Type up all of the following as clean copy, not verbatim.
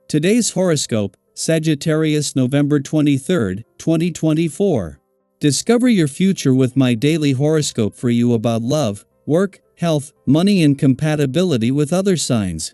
Today's horoscope, Sagittarius November 23, 2024. Discover your future with my daily horoscope for you about love, work, health, money and compatibility with other signs.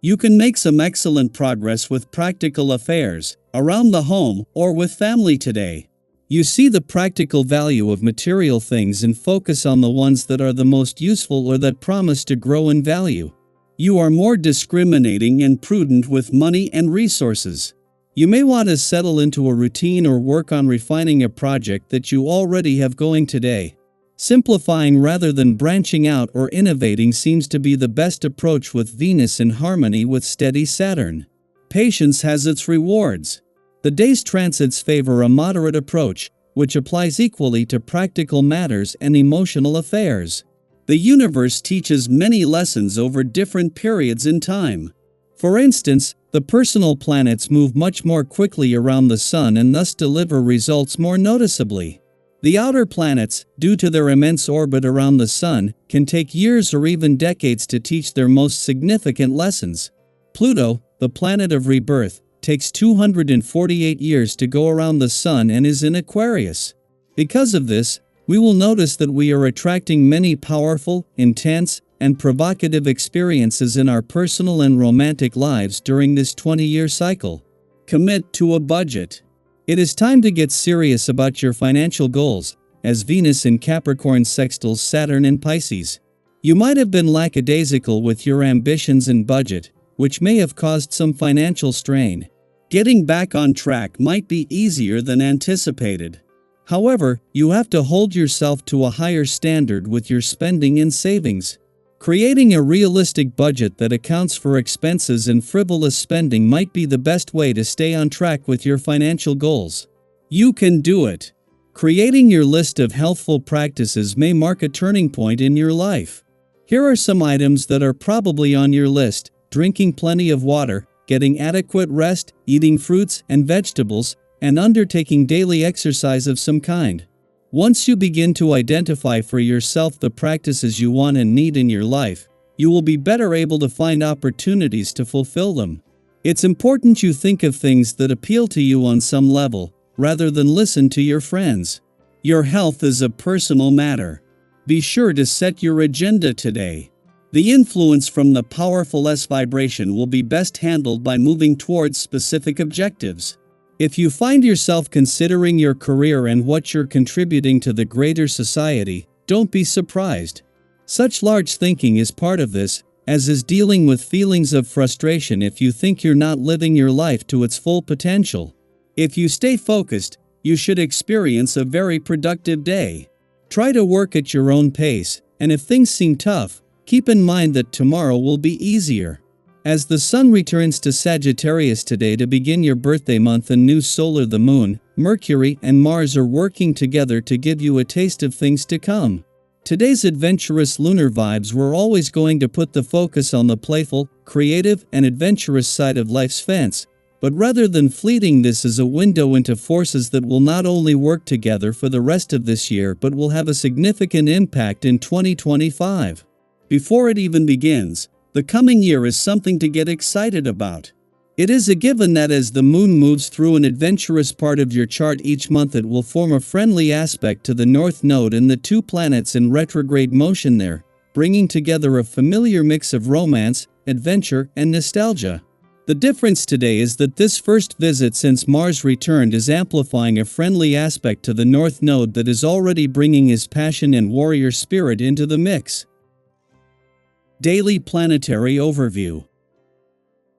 You can make some excellent progress with practical affairs, around the home, or with family today. You see the practical value of material things and focus on the ones that are the most useful or that promise to grow in value. You are more discriminating and prudent with money and resources. You may want to settle into a routine or work on refining a project that you already have going today. Simplifying rather than branching out or innovating seems to be the best approach with Venus in harmony with steady Saturn. Patience has its rewards. The day's transits favor a moderate approach, which applies equally to practical matters and emotional affairs. The universe teaches many lessons over different periods in time. For instance, the personal planets move much more quickly around the Sun and thus deliver results more noticeably. The outer planets, due to their immense orbit around the Sun, can take years or even decades to teach their most significant lessons. Pluto, the planet of rebirth, takes 248 years to go around the Sun and is in Aquarius. Because of this, we will notice that we are attracting many powerful, intense, and provocative experiences in our personal and romantic lives during this 20-year cycle. Commit to a budget. It is time to get serious about your financial goals, as Venus in Capricorn sextiles Saturn in Pisces. You might have been lackadaisical with your ambitions and budget, which may have caused some financial strain. Getting back on track might be easier than anticipated. However, you have to hold yourself to a higher standard with your spending and savings. Creating a realistic budget that accounts for expenses and frivolous spending might be the best way to stay on track with your financial goals. You can do it. Creating your list of healthful practices may mark a turning point in your life. Here are some items that are probably on your list: drinking plenty of water, getting adequate rest, eating fruits and vegetables, and undertaking daily exercise of some kind. Once you begin to identify for yourself the practices you want and need in your life, you will be better able to find opportunities to fulfill them. It's important you think of things that appeal to you on some level, rather than listen to your friends. Your health is a personal matter. Be sure to set your agenda today. The influence from the powerful S vibration will be best handled by moving towards specific objectives. If you find yourself considering your career and what you're contributing to the greater society, don't be surprised. Such large thinking is part of this, as is dealing with feelings of frustration if you think you're not living your life to its full potential. If you stay focused, you should experience a very productive day. Try to work at your own pace, and if things seem tough, keep in mind that tomorrow will be easier. As the Sun returns to Sagittarius today to begin your birthday month and new solar the Moon, Mercury and Mars are working together to give you a taste of things to come. Today's adventurous lunar vibes were always going to put the focus on the playful, creative, and adventurous side of life's fence, but rather than fleeting, this is a window into forces that will not only work together for the rest of this year but will have a significant impact in 2025. Before it even begins, the coming year is something to get excited about. It is a given that as the Moon moves through an adventurous part of your chart each month, it will form a friendly aspect to the North Node and the two planets in retrograde motion there, bringing together a familiar mix of romance, adventure, and nostalgia. The difference today is that this first visit since Mars returned is amplifying a friendly aspect to the North Node that is already bringing his passion and warrior spirit into the mix. Daily Planetary Overview.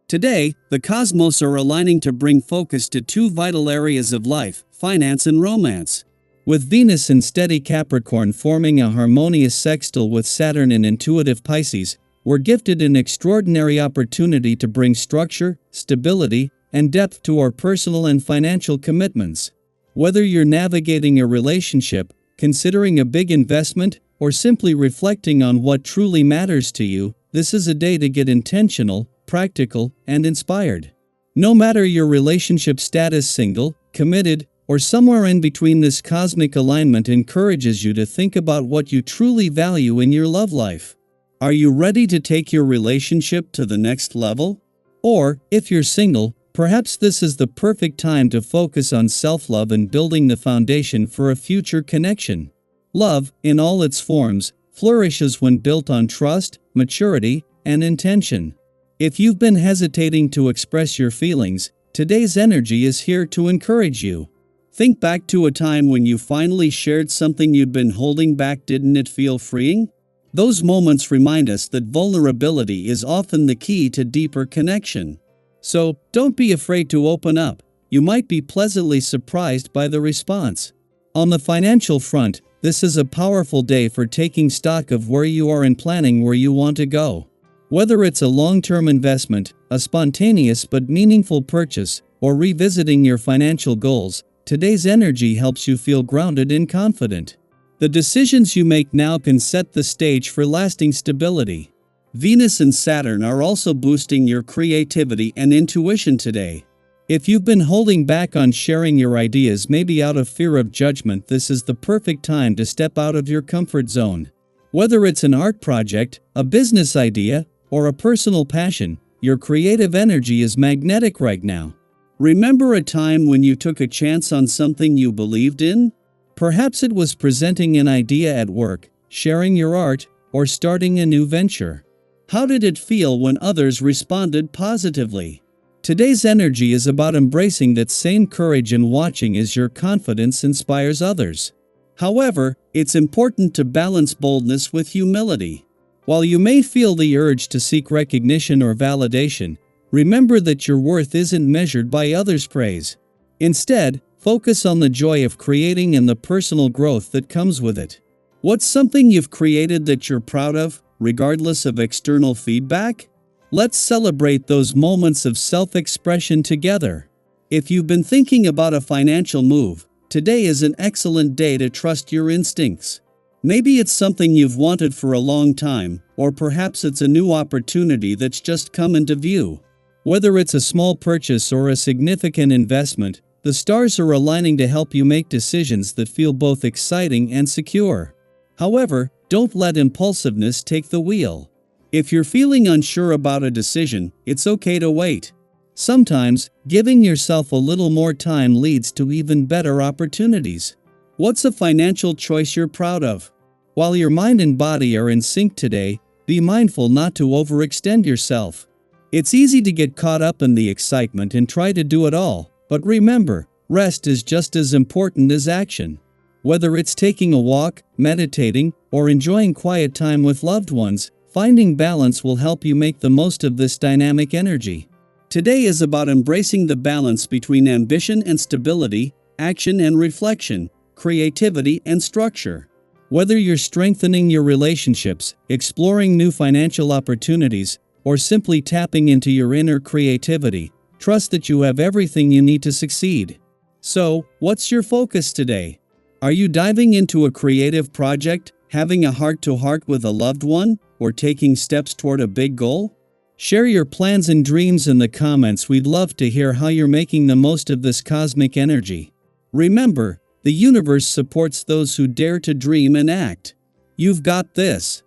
Today, the cosmos are aligning to bring focus to two vital areas of life: finance and romance. With Venus in steady Capricorn forming a harmonious sextile with Saturn in intuitive Pisces, we're gifted an extraordinary opportunity to bring structure, stability, and depth to our personal and financial commitments. Whether you're navigating a relationship, considering a big investment, or simply reflecting on what truly matters to you, this is a day to get intentional, practical, and inspired. No matter your relationship status, single, committed, or somewhere in between, this cosmic alignment encourages you to think about what you truly value in your love life. Are you ready to take your relationship to the next level? Or, if you're single, perhaps this is the perfect time to focus on self-love and building the foundation for a future connection. Love, in all its forms, flourishes when built on trust, maturity, and intention. If you've been hesitating to express your feelings, today's energy is here to encourage you. Think back to a time when you finally shared something you'd been holding back. Didn't it feel freeing? Those moments remind us that vulnerability is often the key to deeper connection. So, don't be afraid to open up. You might be pleasantly surprised by the response. On the financial front, this is a powerful day for taking stock of where you are and planning where you want to go. Whether it's a long-term investment, a spontaneous but meaningful purchase, or revisiting your financial goals, today's energy helps you feel grounded and confident. The decisions you make now can set the stage for lasting stability. Venus and Saturn are also boosting your creativity and intuition today. If you've been holding back on sharing your ideas, maybe out of fear of judgment, this is the perfect time to step out of your comfort zone. Whether it's an art project, a business idea, or a personal passion, your creative energy is magnetic right now. Remember a time when you took a chance on something you believed in? Perhaps it was presenting an idea at work, sharing your art, or starting a new venture. How did it feel when others responded positively? Today's energy is about embracing that same courage and watching as your confidence inspires others. However, it's important to balance boldness with humility. While you may feel the urge to seek recognition or validation, remember that your worth isn't measured by others' praise. Instead, focus on the joy of creating and the personal growth that comes with it. What's something you've created that you're proud of, regardless of external feedback? Let's celebrate those moments of self-expression together. If you've been thinking about a financial move, today is an excellent day to trust your instincts. Maybe it's something you've wanted for a long time, or perhaps it's a new opportunity that's just come into view. Whether it's a small purchase or a significant investment, the stars are aligning to help you make decisions that feel both exciting and secure. However, don't let impulsiveness take the wheel. If you're feeling unsure about a decision, it's okay to wait. Sometimes, giving yourself a little more time leads to even better opportunities. What's a financial choice you're proud of? While your mind and body are in sync today, be mindful not to overextend yourself. It's easy to get caught up in the excitement and try to do it all, but remember, rest is just as important as action. Whether it's taking a walk, meditating, or enjoying quiet time with loved ones, finding balance will help you make the most of this dynamic energy. Today is about embracing the balance between ambition and stability, action and reflection, creativity and structure. Whether you're strengthening your relationships, exploring new financial opportunities, or simply tapping into your inner creativity, trust that you have everything you need to succeed. So, what's your focus today? Are you diving into a creative project, having a heart-to-heart with a loved one, or taking steps toward a big goal? Share your plans and dreams in the comments. We'd love to hear how you're making the most of this cosmic energy. Remember, the universe supports those who dare to dream and act. You've got this.